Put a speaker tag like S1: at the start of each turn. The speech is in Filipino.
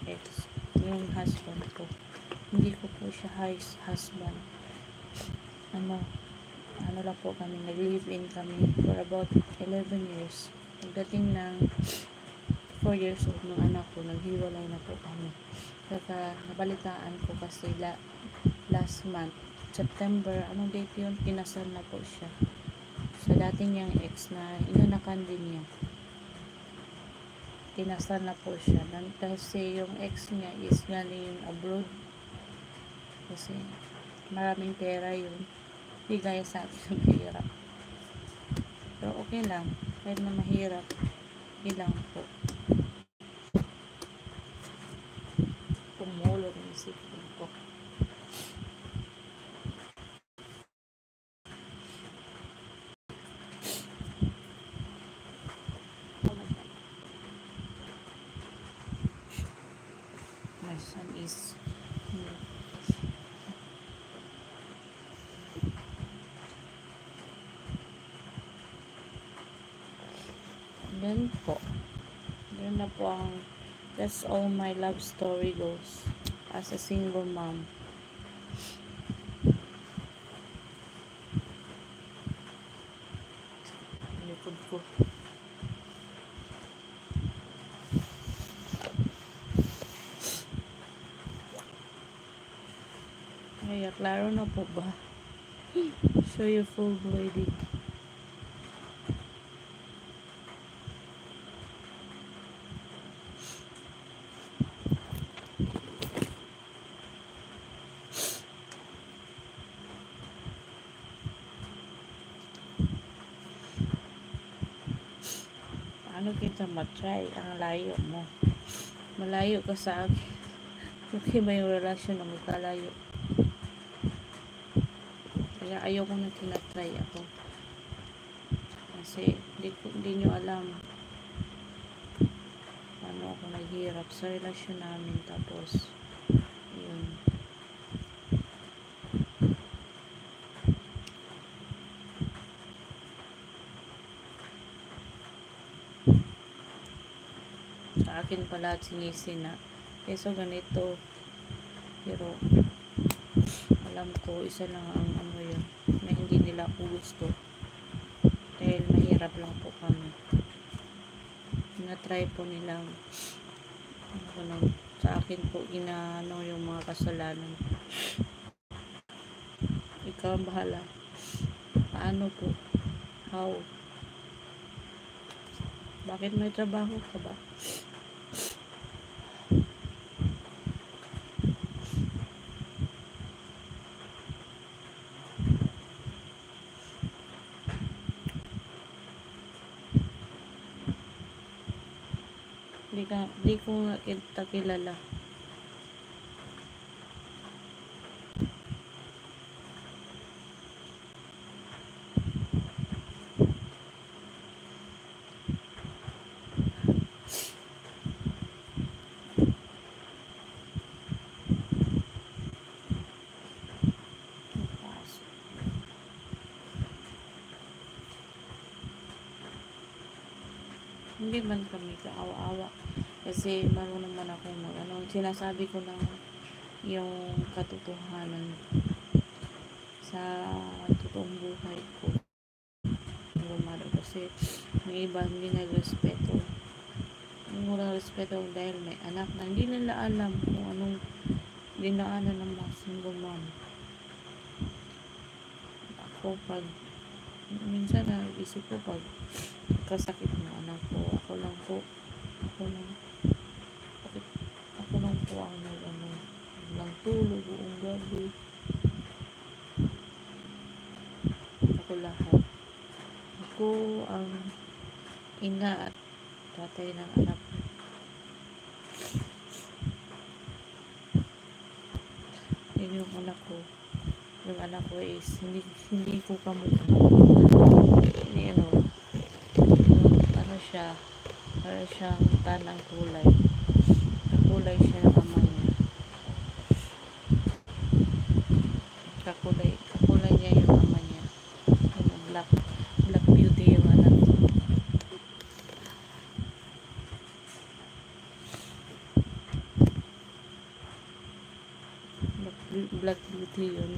S1: ex, yung husband ko. Hindi ko po siya husband. Ano lang po kami, nag-live-in kami for about 11 years. Pagdating ng 4 years old ng anak ko, naghiwalay na po kami. Kaya nabalitaan ko kasi last month, September, anong date yun? Kinasal na po siya sa dating niyang ex na inanakan din niya. Kinasal na po siya. Kasi yung ex niya is galing abroad. Kasi maraming pera yun. Hindi gaya sa akin mahirap. Pero okay lang. Kahit na mahirap, ilang po. Tumulo ng isipin ko. My son is Yan po. Yan na po that's all my love story goes as a single mom. Likod ko. Kaya, klaro na po ba? Show your full blading. Paano kita matry? Ang layo mo. Malayo ka sa akin. Okay ba yung relasyon na magkalayo? Kaya ayoko na tinatry ako. Kasi hindi nyo alam paano ako naghihirap sa relasyon namin. Tapos, yun. Sa akin pala sinisin na keso ganito, pero alam ko isa lang ang ano yun na hindi nila ako gusto dahil mahirap lang po kami. Na-try po nilang sa akin po inaano yung mga kasalanan. Ikaw ang bahala. Paano po? How? Bakit may trabaho ka ba? Di ko nga kita kilala. Hindi man kami kaawa-awa kasi marunong naman ako sinasabi ko lang yung katotohanan sa totoong buhay ko. Kasi may iba hindi nagrespeto. Walang respeto dahil may anak na hindi nila alam kung anong dinaanan ng mga single mom. Ako minsan naisip ko pag kasakit ng anak ko, ako lang po ang lang tulog buong gabi. Ako lahat. Ako ang ina at tatay ng anak ko. Yun yung anak ko. Yung anak ko is hindi ko kamukha. Para siyang tanang kulay. Kakulay siya ng ama niya. Kakulay niya yung ama niya. Yung black beauty yung anak ko. Black beauty yun.